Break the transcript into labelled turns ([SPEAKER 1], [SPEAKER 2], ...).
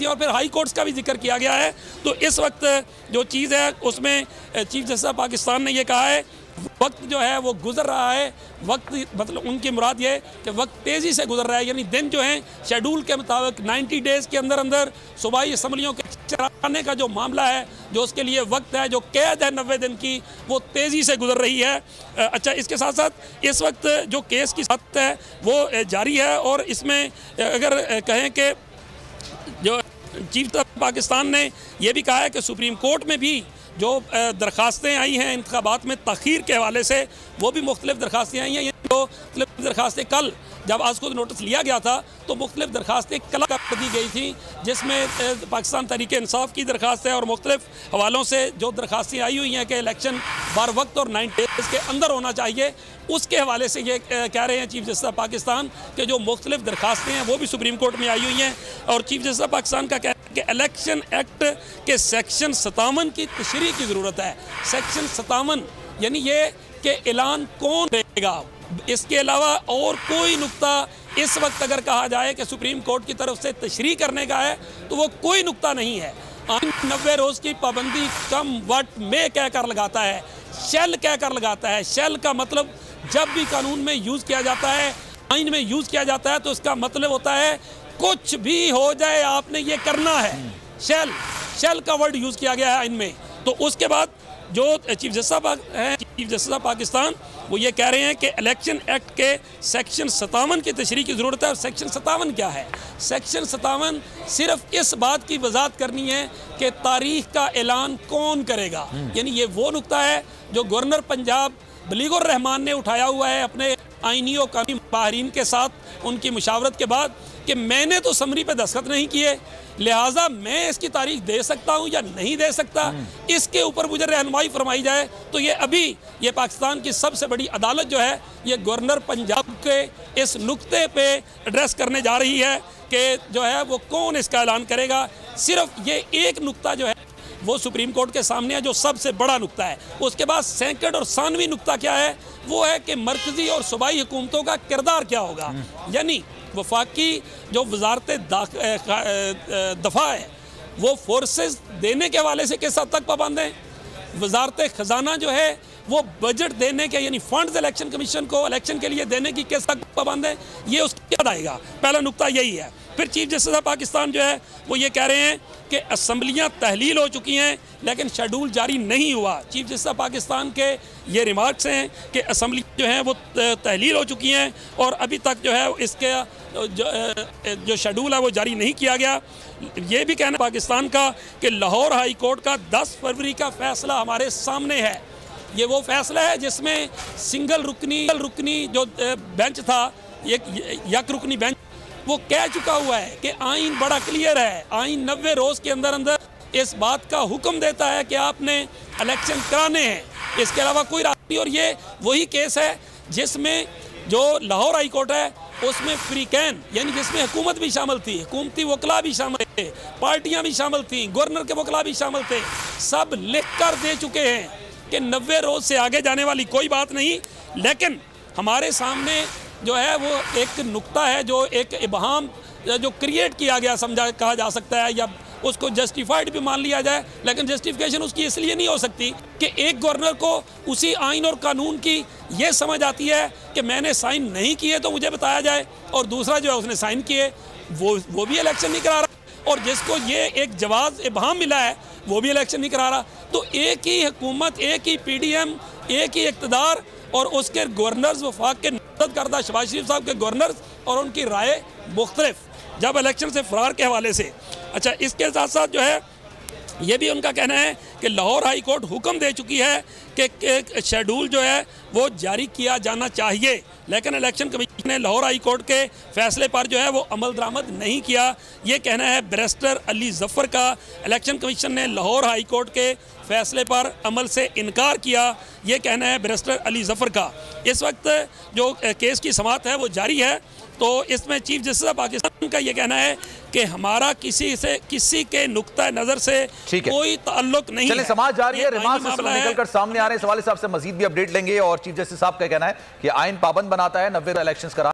[SPEAKER 1] थी और फिर हाई कोर्ट्स का भी जिक्र किया गया है। तो इस वक्त जो चीज़ है उसमें चीफ जस्टिस ऑफ पाकिस्तान ने यह कहा है वक्त जो है वो गुजर रहा है, वक्त मतलब उनकी मुराद ये कि वक्त तेज़ी से गुजर रहा है, यानी दिन जो हैं शेड्यूल के मुताबिक 90 डेज़ के अंदर अंदर सूबाई असम्बलियों के चलाने का जो मामला है, जो उसके लिए वक्त है, जो कैद है 90 दिन की, वो तेज़ी से गुजर रही है। अच्छा, इसके साथ साथ इस वक्त जो केस की सख्त है वो जारी है और इसमें अगर कहें कि जो चीफ जस्टिस पाकिस्तान ने यह भी कहा है कि सुप्रीम कोर्ट में भी जो दरख्वास्तें आई हैं इंतखाबात में तख़ीर के हवाले से, वो भी मुख्तलिफ दरख्वास्तें आई हैं। जो मुख्तलिफ दरख्वास्तें कल जब आज को नोटिस लिया गया था तो मुख्तलिफ दरख्वास्तें कल कर दी गई थी, जिसमें पाकिस्तान तहरीक इंसाफ की दरख्वास्त है और मुख्तलिफ हवालों से जो दरख्वास्तें आई हुई हैं कि इलेक्शन बार वक्त और 90 डेज़ के अंदर होना चाहिए, उसके हवाले से ये कह रहे हैं चीफ जस्टिस ऑफ पाकिस्तान के जो मुख्तलिफ दरख्वास्तें हैं वो भी सुप्रीम कोर्ट में आई हुई हैं। और चीफ जस्टिस ऑफ पाकिस्तान का कहना है कि इलेक्शन एक्ट के सेक्शन 57 की तशरीह की ज़रूरत है। सेक्शन 57 यानी ये कि ऐलान कौन करेगा, इसके अलावा और कोई नुक्ता इस वक्त अगर कहा जाए कि सुप्रीम कोर्ट की तरफ से तशरीह करने का है तो वो कोई नुक्ता नहीं है। आइन 90 रोज़ की पाबंदी कम वट में कह कर लगाता है, शेल कह कर लगाता है। शेल का मतलब जब भी कानून में यूज़ किया जाता है, आइन में यूज़ किया जाता है, तो इसका मतलब होता है कुछ भी हो जाए आपने ये करना है। शेल का वर्ड यूज़ किया गया है आइन में। तो उसके बाद जो चीफ जस्टिस ऑफ पाकिस्तान वो ये कह रहे हैं कि इलेक्शन एक्ट के सेक्शन 57 की तशरीह की ज़रूरत है। और सेक्शन 57 क्या है? सेक्शन 57 सिर्फ इस बात की वजाहत करनी है कि तारीख का ऐलान कौन करेगा। यानी ये वो नुक्ता है जो गवर्नर पंजाब बलीगुर रहमान ने उठाया हुआ है अपने आइनी और कानूनी माहिरीन के साथ उनकी मुशावरत के बाद कि मैंने तो समरी पे दस्तखत नहीं किए, लिहाजा मैं इसकी तारीख दे सकता हूं या नहीं दे सकता, इसके ऊपर मुझे रहनुमाई फरमाई जाए। तो ये अभी ये पाकिस्तान की सबसे बड़ी अदालत जो है ये गवर्नर पंजाब के इस नुक्ते पे एड्रेस करने जा रही है कि जो है वो कौन इसका ऐलान करेगा। सिर्फ ये एक नुक्ता जो है वो सुप्रीम कोर्ट के सामने है जो सबसे बड़ा नुक्ता है। उसके बाद सैकड़ और 97वीं नुक्ता क्या है? वो है कि मरकजी और सूबाई हुकूमतों का किरदार क्या होगा। यानी वफाकी जो वजारत दफा है वो फोर्सेस देने के हवाले से किस हद तक पाबंद हैं, वजारत ख़जाना जो है वो बजट देने के यानी फंड्स इलेक्शन कमीशन को इलेक्शन के लिए देने की किस तक पाबंद है, ये उसके बाद आएगा। पहला नुक्ता यही है। फिर चीफ जस्टिस ऑफ पाकिस्तान जो है वो ये कह रहे हैं कि असम्बलियाँ तहलील हो चुकी हैं लेकिन शेड्यूल जारी नहीं हुआ। चीफ जस्टिस ऑफ पाकिस्तान के ये रिमार्क्स हैं कि असम्बली जो है वो तहलील हो चुकी हैं और अभी तक जो है इसके जो शेड्यूल है वो जारी नहीं किया गया। ये भी कहना पाकिस्तान का कि लाहौर हाई कोर्ट का 10 फरवरी का फैसला हमारे सामने है। ये वो फैसला है जिसमें सिंगल रुकनी जो बेंच था, एक रुकनी बेंच, वो कह चुका हुआ है कि आइन बड़ा क्लियर है। आइन 90 रोज़ के अंदर अंदर इस बात का हुक्म देता है कि आपने इलेक्शन कराने हैं, इसके अलावा कोई रास्ता नहीं। और ये वही केस है जिसमें जो लाहौर हाई कोर्ट है उसमें फ्रीकैन यानी जिसमें हुकूमत भी शामिल थी, हुकूमती वकला भी शामिल थे, पार्टियां भी शामिल थी, गवर्नर के वकला भी शामिल थे, सब लिख कर दे चुके हैं कि 90 रोज़ से आगे जाने वाली कोई बात नहीं। लेकिन हमारे सामने जो है वो एक नुक्ता है जो एक इबहाम जो क्रिएट किया गया कहा जा सकता है या उसको जस्टिफाइड भी मान लिया जाए, लेकिन जस्टिफिकेशन उसकी इसलिए नहीं हो सकती कि एक गवर्नर को उसी आइन और कानून की ये समझ आती है कि मैंने साइन नहीं किए तो मुझे बताया जाए, और दूसरा जो है उसने साइन किए वो भी इलेक्शन नहीं करा रहा, और जिसको ये एक जवाब इबहाम मिला है वो भी इलेक्शन नहीं करा रहा। तो एक ही हुकूमत, एक ही PDM, एक ही इक़्तिदार और उसके गवर्नर्स वफाक के नज़र करदा शहबाज शरीफ साहब के गवर्नर्स और उनकी राय मुख्तलिफ जब इलेक्शन से फरार के हवाले से। अच्छा, इसके साथ साथ जो है ये भी उनका कहना है कि लाहौर हाई कोर्ट हुक्म दे चुकी है कि शेड्यूल जो है वो जारी किया जाना चाहिए, लेकिन इलेक्शन कमीशन ने लाहौर हाई कोर्ट के फैसले पर जो है वो अमल दरामद नहीं किया। ये कहना है बैरिस्टर अली जफ़र का। इलेक्शन कमीशन ने लाहौर हाई कोर्ट के फैसले पर अमल से इनकार किया, ये कहना है बैरिस्टर अली जफ़र का। इस वक्त जो केस की समाअत है वो जारी है, तो इसमें चीफ जस्टिस ऑफ पाकिस्तान का ये कहना है कि हमारा किसी के नुक्ता नज़र से कोई ताल्लुक नहीं है।
[SPEAKER 2] समाज जारी है, रिमार्क्स निकलकर सामने आ रहे हैं। सवाल साहब से मजीद भी अपडेट लेंगे। और चीफ जस्टिस साहब का कहना है कि आइन पाबंद बनाता है 90 इलेक्शंस करा